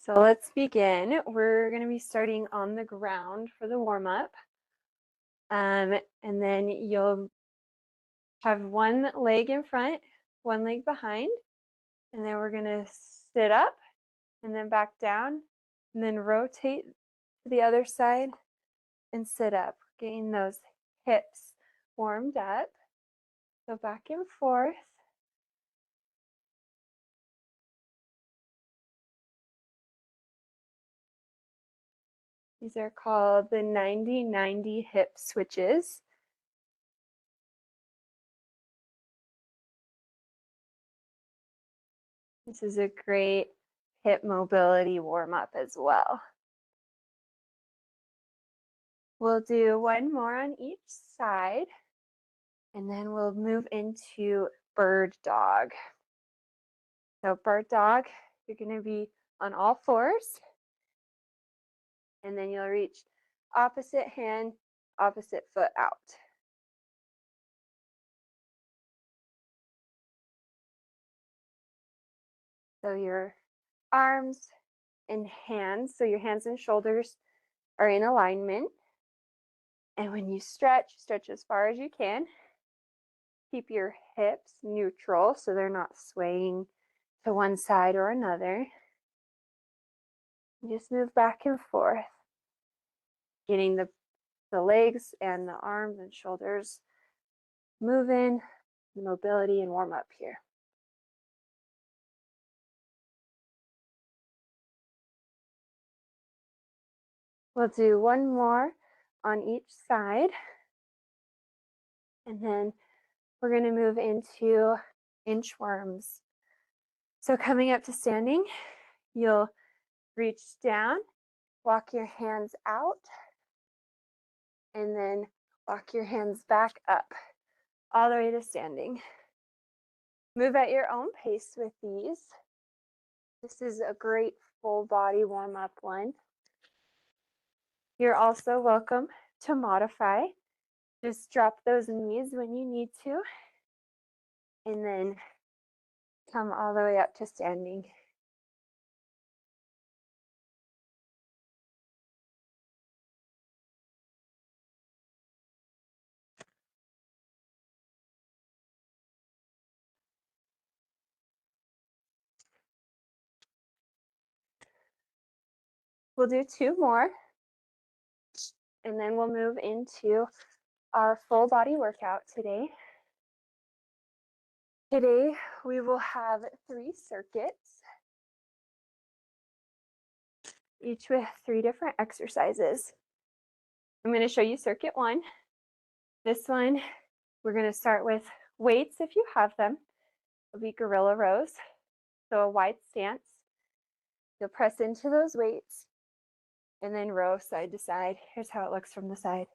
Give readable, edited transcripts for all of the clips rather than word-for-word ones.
So let's begin. We're going to be starting on the ground for the warm-up. And then you'll have one leg in front, one leg behind. And then we're going to sit up and then back down and then rotate to the other side and sit up, getting those hips warmed up. So back and forth. These are called the 90-90 hip switches. This is a great hip mobility warm-up as well. We'll do one more on each side, and then we'll move into bird dog. So bird dog, you're going to be on all fours, and then you'll reach opposite hand, opposite foot out. So your arms and hands, so your hands and shoulders are in alignment. And when you stretch, stretch as far as you can. Keep your hips neutral so they're not swaying to one side or another. Just move back and forth, getting the legs and the arms and shoulders moving, mobility and warm up here. We'll do one more on each side, and then we're going to move into inchworms. So coming up to standing, you'll reach down, walk your hands out, and then walk your hands back up, all the way to standing. Move at your own pace with these. This is a great full body warm-up one. You're also welcome to modify. Just drop those knees when you need to, and then come all the way up to standing. We'll do two more, and then we'll move into our full body workout today. Today, we will have 3 circuits, each with 3 different exercises. I'm going to show you circuit 1. This one, we're going to start with weights if you have them. It'll be gorilla rows, so a wide stance. You'll press into those weights and then row side to side. Here's how it looks from the side.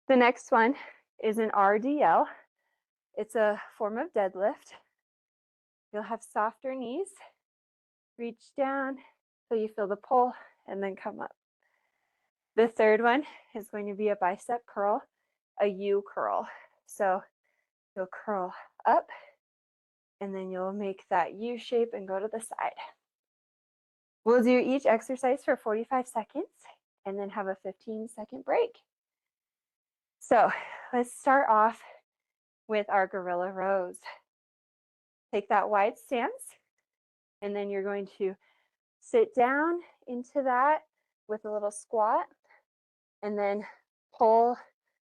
The next one is an RDL. It's a form of deadlift. You'll have softer knees. Reach down so you feel the pull and then come up. The third one is going to be a bicep curl, a U curl. So you'll curl up and then you'll make that U shape and go to the side. We'll do each exercise for 45 seconds and then have a 15-second break. So let's start off with our gorilla rows. Take that wide stance, and then you're going to sit down into that with a little squat, and then pull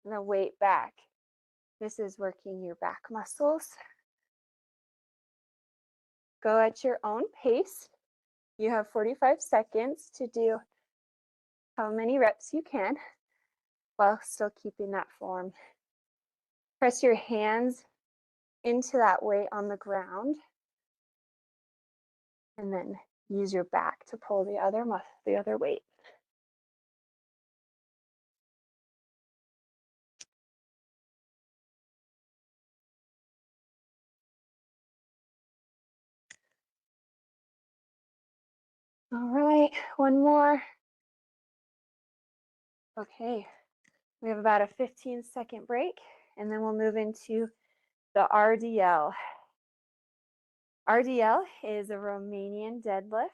the weight back. This is working your back muscles. Go at your own pace. You have 45 seconds to do how many reps you can while still keeping that form. Press your hands into that weight on the ground, and then use your back to pull the other weight. All right, one more. Okay, we have about a 15-second break, and then we'll move into the RDL. RDL is a Romanian deadlift,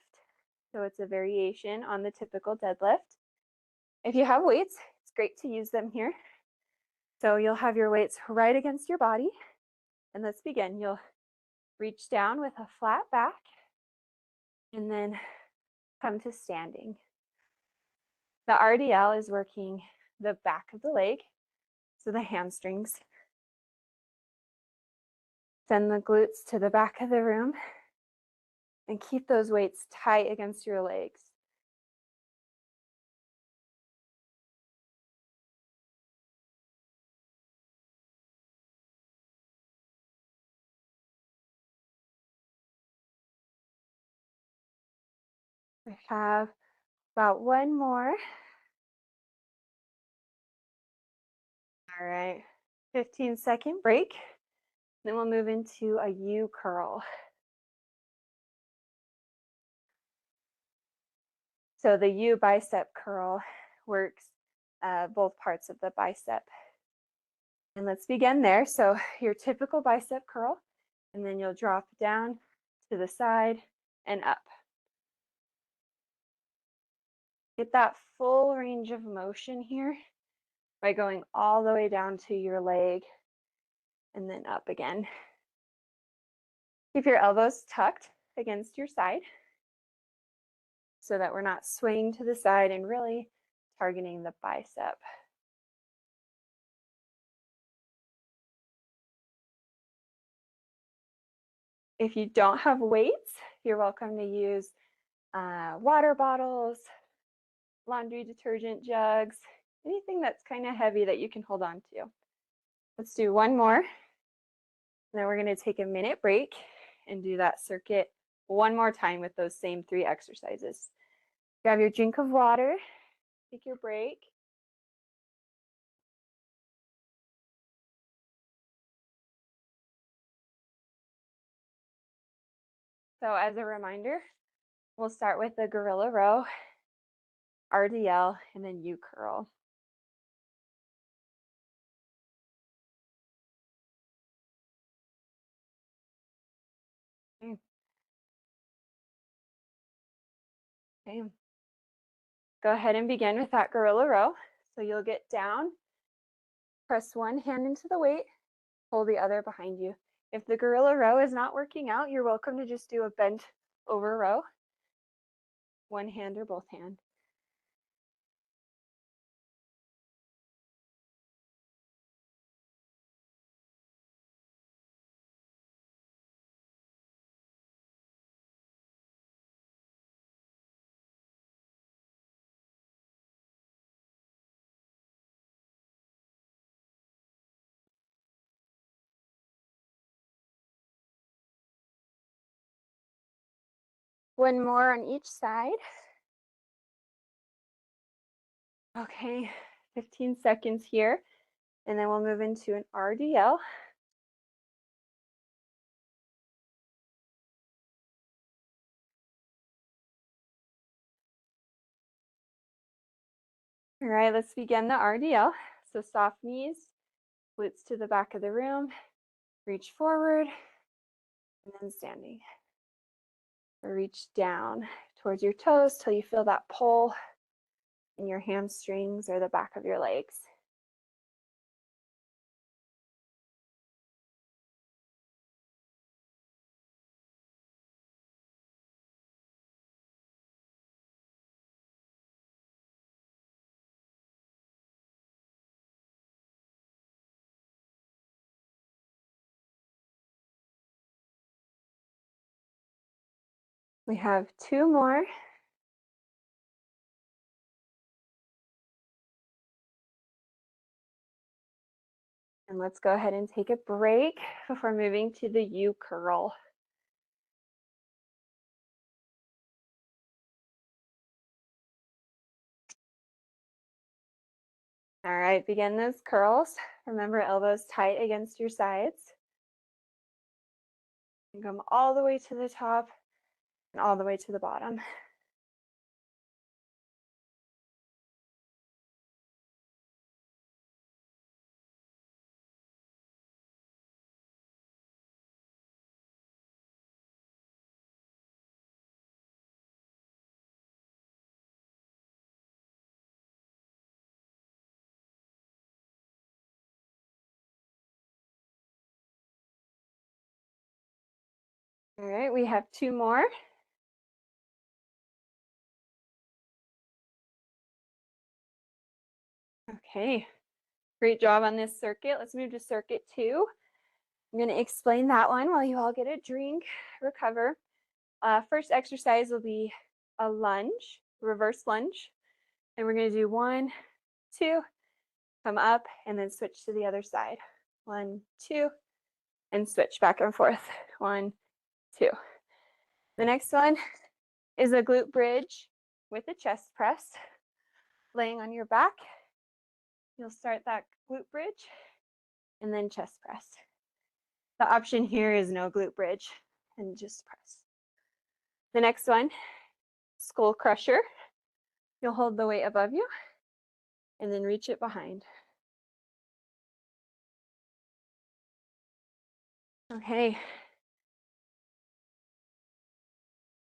so it's a variation on the typical deadlift. If you have weights, it's great to use them here. So you'll have your weights right against your body. And let's begin. You'll reach down with a flat back and then come to standing. The RDL is working the back of the leg, so the hamstrings. Send the glutes to the back of the room and keep those weights tight against your legs. We have about one more. All right, 15-second break. Then we'll move into a U curl. So the U bicep curl works both parts of the bicep. And let's begin there. So your typical bicep curl, and then you'll drop down to the side and up. Get that full range of motion here by going all the way down to your leg and then up again. Keep your elbows tucked against your side so that we're not swaying to the side and really targeting the bicep. If you don't have weights, you're welcome to use water bottles, laundry detergent jugs, anything that's kind of heavy that you can hold on to. Let's do one more. And then we're going to take a minute break and do that circuit one more time with those same 3 exercises. Grab your drink of water, take your break. So as a reminder, we'll start with the gorilla row, RDL, and then U curl. Okay. Go ahead and begin with that gorilla row. So you'll get down, press one hand into the weight, hold the other behind you. If the gorilla row is not working out, you're welcome to just do a bent over row, one hand or both hands. One more on each side. Okay, 15 seconds here, and then we'll move into an RDL. All right, let's begin the RDL. So soft knees, glutes to the back of the room, reach forward, and then standing. Or reach down towards your toes till you feel that pull in your hamstrings or the back of your legs. We have 2 more. And let's go ahead and take a break before moving to the U curl. All right, begin those curls. Remember, elbows tight against your sides. And come all the way to the top and all the way to the bottom. All right, we have 2 more. Okay, great job on this circuit. Let's move to circuit 2. I'm going to explain that one while you all get a drink, recover. First exercise will be a lunge, reverse lunge. And we're going to do 1, 2, come up, and then switch to the other side. 1, 2, and switch back and forth. 1, 2. The next one is a glute bridge with a chest press. Laying on your back, you'll start that glute bridge and then chest press. The option here is no glute bridge and just press. The next one, skull crusher. You'll hold the weight above you and then reach it behind. Okay.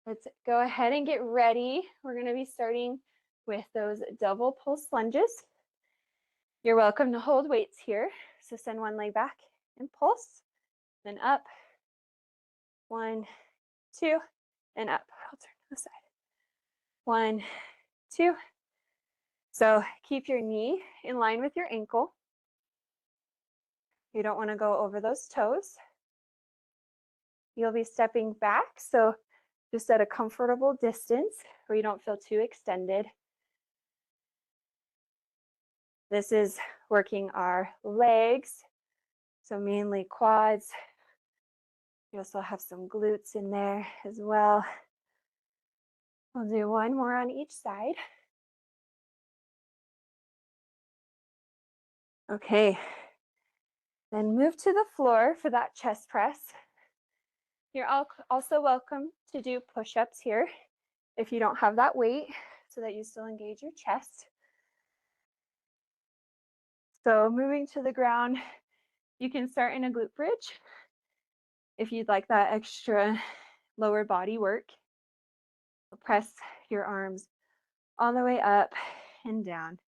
Let's go ahead and get ready. We're going to be starting with those double pulse lunges. You're welcome to hold weights here. So send one leg back and pulse, then up. 1, 2, and up. I'll turn to the side. 1, 2. So keep your knee in line with your ankle. You don't want to go over those toes. You'll be stepping back, so just at a comfortable distance where you don't feel too extended. This is working our legs, so mainly quads. You also have some glutes in there as well. We'll do one more on each side. Okay, then move to the floor for that chest press. You're also welcome to do push-ups here if you don't have that weight, so that you still engage your chest. So moving to the ground, you can start in a glute bridge if you'd like that extra lower body work. Press your arms all the way up and down.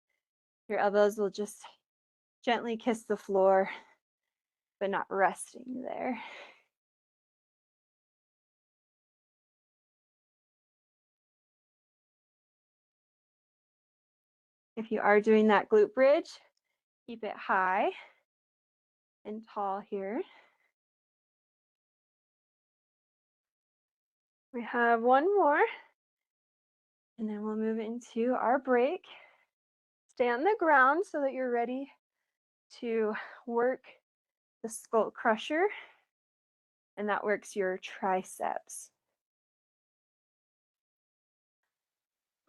Your elbows will just gently kiss the floor, but not resting there. If you are doing that glute bridge, keep it high and tall here. We have one more, and then we'll move into our break. Stay on the ground so that you're ready to work the skull crusher, and that works your triceps.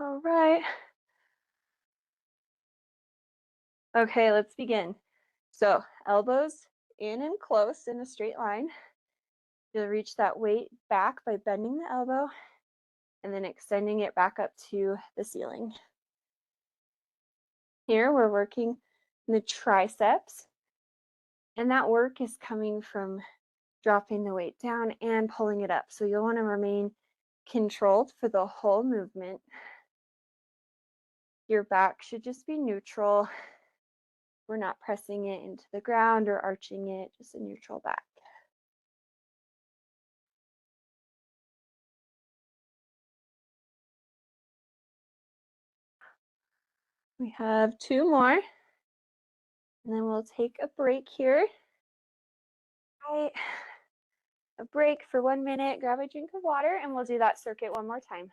All right. Okay, let's begin. So elbows in and close in a straight line. You'll reach that weight back by bending the elbow and then extending it back up to the ceiling. Here we're working the triceps, and that work is coming from dropping the weight down and pulling it up. So you'll want to remain controlled for the whole movement. Your back should just be neutral. We're not pressing it into the ground or arching it, just a neutral back. We have 2 more, and then we'll take a break here. All right, a break for 1 minute, grab a drink of water, and we'll do that circuit one more time.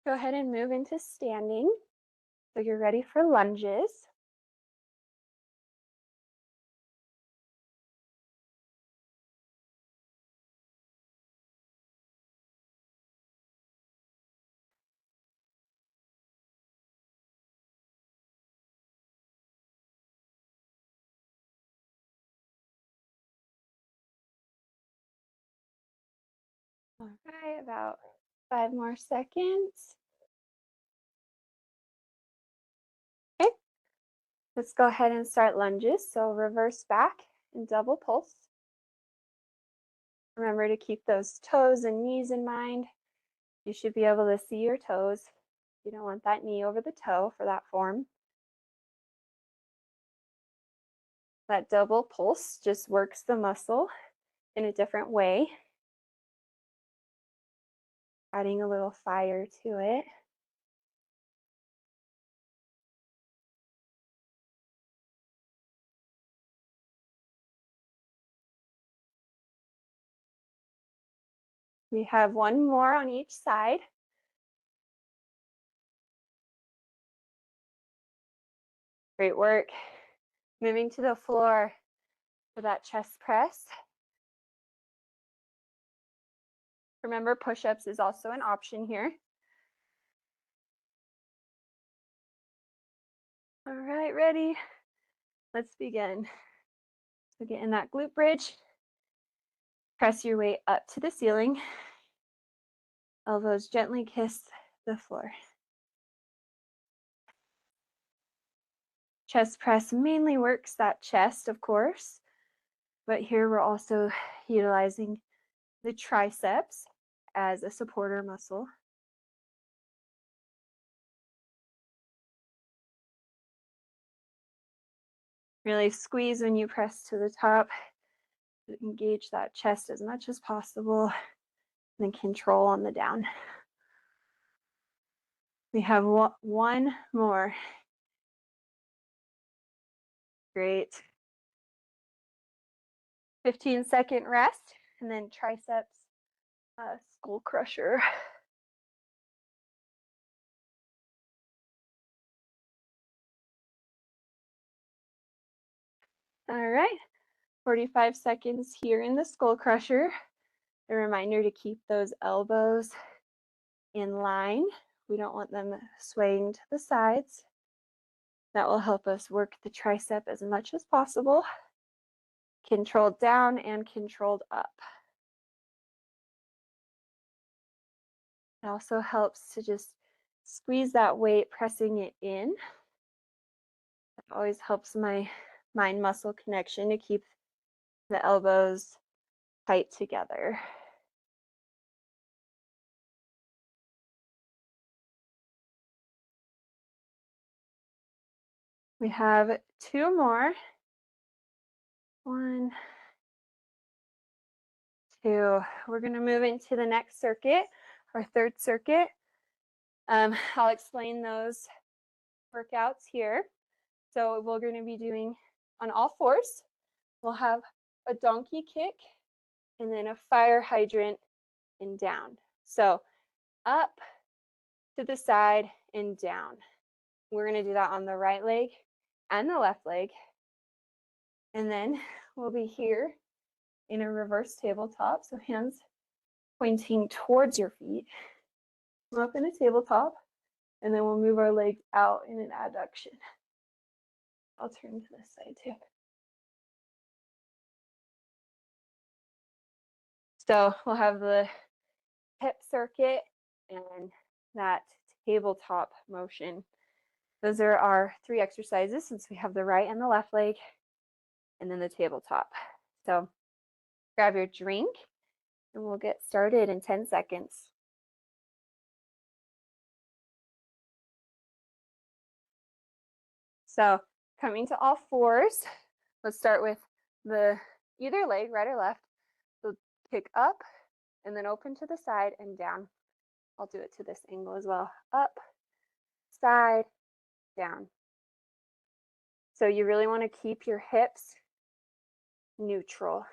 Go ahead and move into standing. So you're ready for lunges. All right, about 5 more seconds. Okay, let's go ahead and start lunges. So reverse back and double pulse. Remember to keep those toes and knees in mind. You should be able to see your toes. You don't want that knee over the toe for that form. That double pulse just works the muscle in a different way, adding a little fire to it. We have one more on each side. Great work. Moving to the floor for that chest press. Remember, push-ups is also an option here. All right, ready? Let's begin. So get in that glute bridge. Press your way up to the ceiling. Elbows gently kiss the floor. Chest press mainly works that chest, of course, but here we're also utilizing the triceps as a supporter muscle. Really squeeze when you press to the top. Engage that chest as much as possible, and then control on the down. We have one more. Great. 15-second rest, and then triceps skull crusher. All right, 45 seconds here in the skull crusher. A reminder to keep those elbows in line. We don't want them swaying to the sides. That will help us work the tricep as much as possible. Controlled down and controlled up. It also helps to just squeeze that weight, pressing it in. It always helps my mind-muscle connection to keep the elbows tight together. We have two more. 1, 2. We're going to move into the next circuit, our third circuit. I'll explain those workouts here. So we're going to be doing on all fours. We'll have a donkey kick and then a fire hydrant and down. So up to the side and down. We're going to do that on the right leg and the left leg. And then we'll be here in a reverse tabletop. So hands pointing towards your feet. Up in a tabletop. And then we'll move our legs out in an abduction. I'll turn to this side too. So we'll have the hip circuit and that tabletop motion. Those are our 3 exercises since we have the right and the left leg and then the tabletop. So grab your drink and we'll get started in 10 seconds. So coming to all fours, let's start with the either leg, right or left. So kick up and then open to the side and down. I'll do it to this angle as well. Up, side, down. So you really want to keep your hips neutral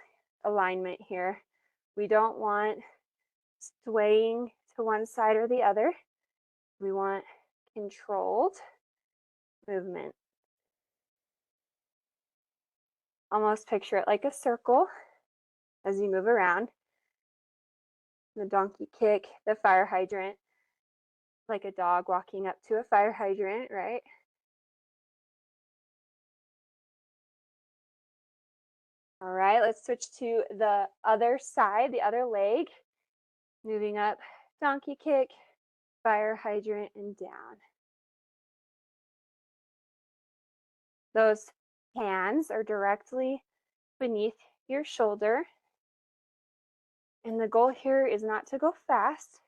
alignment here. We don't want swaying to one side or the other. We want controlled movement. Almost picture it like a circle as you move around. The donkey kick, the fire hydrant, like a dog walking up to a fire hydrant, right? All right, let's switch to the other side, the other leg. Moving up, donkey kick, fire hydrant, and down. Those hands are directly beneath your shoulder. And the goal here is not to go fast,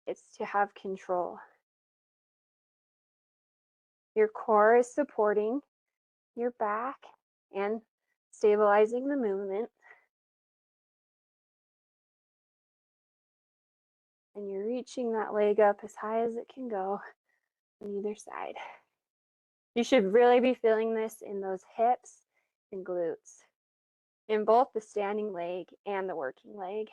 it's to have control. Your core is supporting your back and stabilizing the movement. And you're reaching that leg up as high as it can go on either side. You should really be feeling this in those hips and glutes, in both the standing leg and the working leg.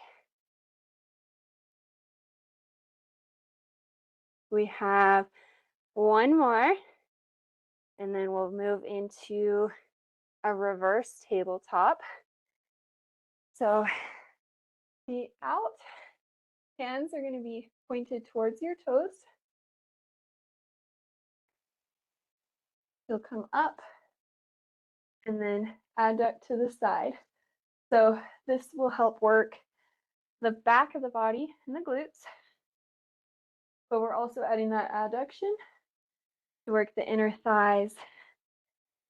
We have one more, and then we'll move into a reverse tabletop. So feet out, hands are going to be pointed towards your toes. You'll come up and then adduct to the side. So this will help work the back of the body and the glutes, but we're also adding that adduction to work the inner thighs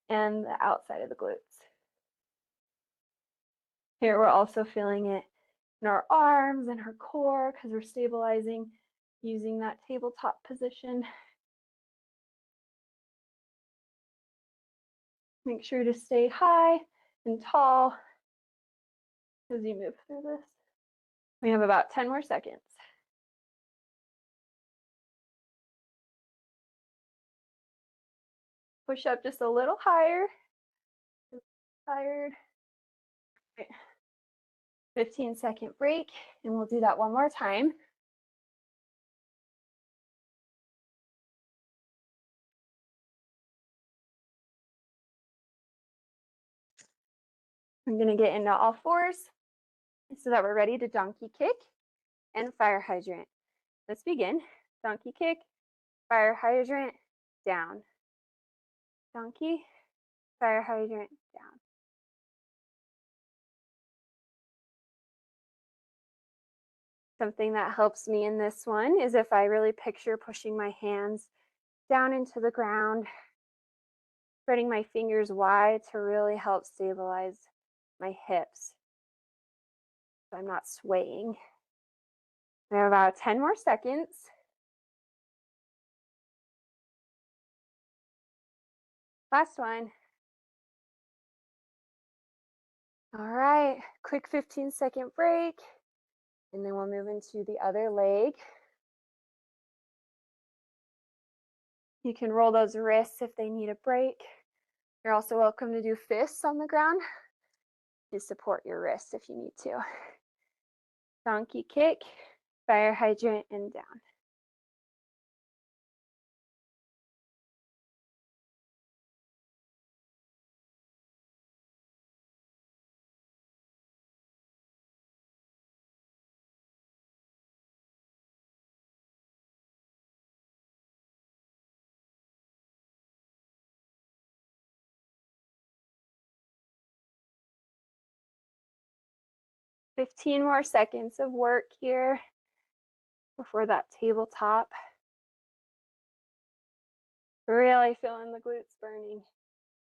and the outside of the glutes. Here we're also feeling it in our arms and our core because we're stabilizing using that tabletop position. Make sure to stay high and tall as you move through this. We have about 10 more seconds. Push up just a little higher. Tired. Okay. 15-second break, and we'll do that one more time. I'm going to get into all fours so that we're ready to donkey kick and fire hydrant. Let's begin. Donkey kick, fire hydrant, down. Donkey, fire hydrant, down. Something that helps me in this one is if I really picture pushing my hands down into the ground, spreading my fingers wide to really help stabilize my hips so I'm not swaying. We have about 10 more seconds. Last one. All right, quick 15-second break, and then we'll move into the other leg. You can roll those wrists if they need a break. You're also welcome to do fists on the ground to support your wrists if you need to. Donkey kick, fire hydrant, and down. Fifteen more seconds of work here before that tabletop. Really feeling the glutes burning.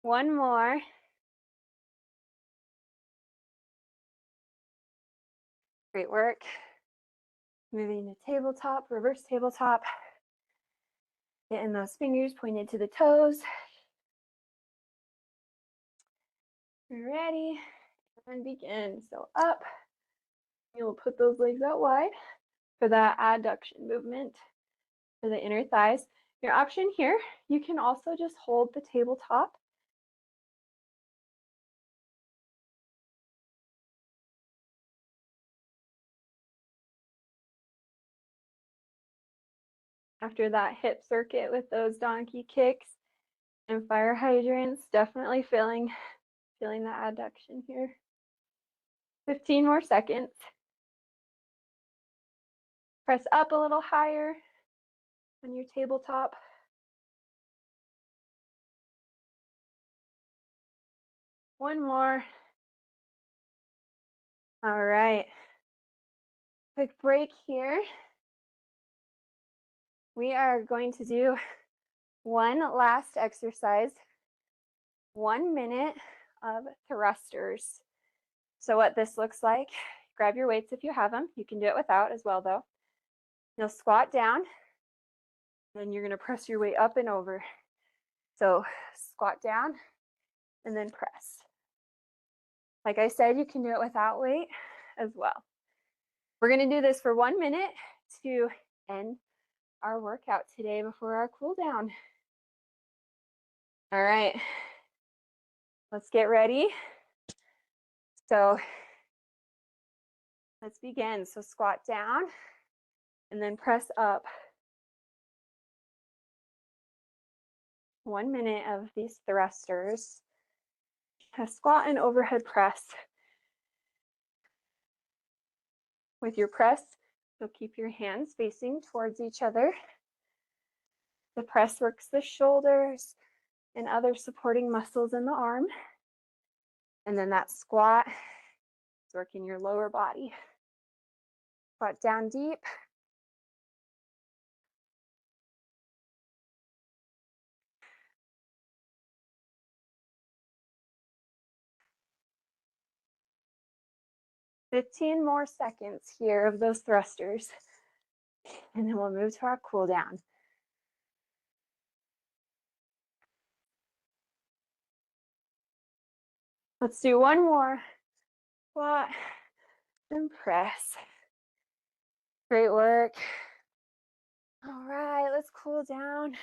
One more. Great work. Moving to tabletop, reverse tabletop. Getting those fingers pointed to the toes. Ready, and begin. So up. You'll put those legs out wide for that adduction movement for the inner thighs. Your option here, you can also just hold the tabletop. After that hip circuit with those donkey kicks and fire hydrants, definitely feeling that adduction here. 15 more seconds. Press up a little higher on your tabletop. One more. All right. Quick break here. We are going to do one last exercise, 1 minute of thrusters. So what this looks like, grab your weights if you have them. You can do it without as well though. You'll squat down, then you're gonna press your weight up and over. So squat down and then press. Like I said, you can do it without weight as well. We're going to do this for 1 minute to end our workout today before our cool down. All right, let's get ready. So let's begin. So squat down and then press up. 1 minute of these thrusters. A squat and overhead press. With your press, you'll keep your hands facing towards each other. The press works the shoulders and other supporting muscles in the arm. And then that squat is working your lower body. Squat down deep. "15 more seconds here of those thrusters. And then we'll move to our cool down. Let's do one more. Squat and press. Great work. All right, let's cool down.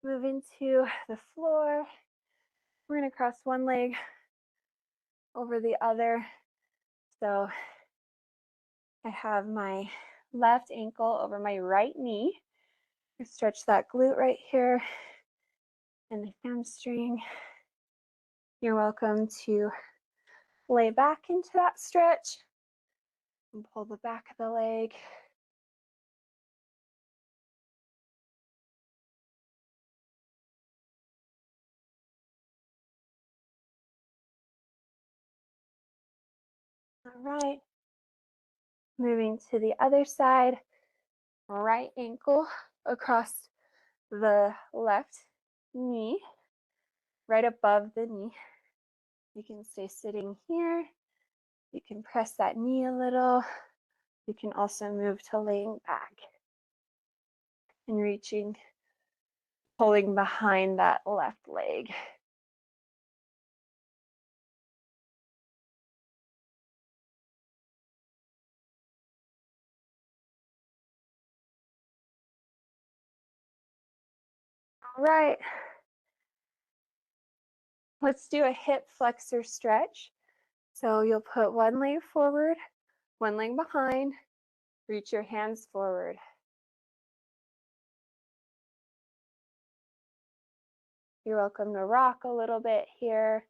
Move into the floor. We're going to cross one leg over the other. So I have my left ankle over my right knee. Stretch that glute right here and the hamstring. You're welcome to lay back into that stretch and pull the back of the leg. All right. Moving to the other side, right ankle across the left knee, right above the knee. You can stay sitting here. You can press that knee a little. You can also move to laying back and reaching, pulling behind that left leg. All right. Let's do a hip flexor stretch. So you'll put one leg forward, one leg behind, reach your hands forward. You're welcome to rock a little bit here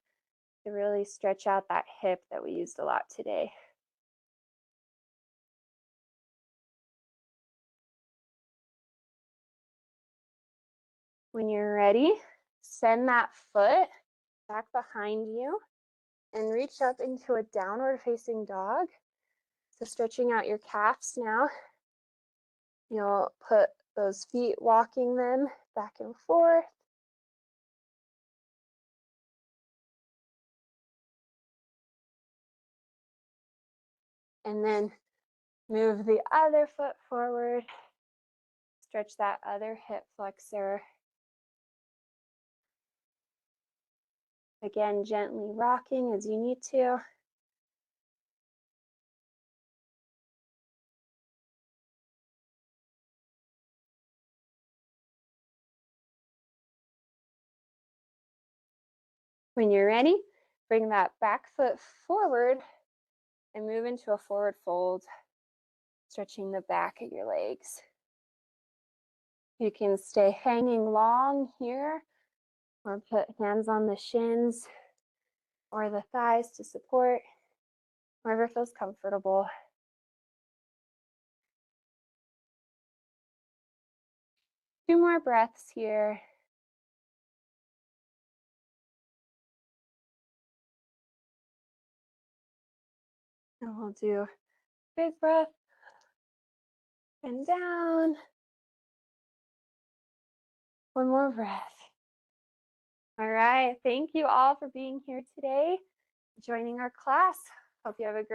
to really stretch out that hip that we used a lot today. When you're ready, send that foot back behind you and reach up into a downward facing dog. So stretching out your calves now. You'll put those feet, walking them back and forth. And then move the other foot forward. Stretch that other hip flexor. Again, gently rocking as you need to. When you're ready, bring that back foot forward and move into a forward fold, stretching the back of your legs. You can stay hanging long here or put hands on the shins or the thighs to support, wherever feels comfortable. Two more breaths here. And we'll do big breath and down. One more breath. All right, thank you all for being here today, joining our class. Hope you have a great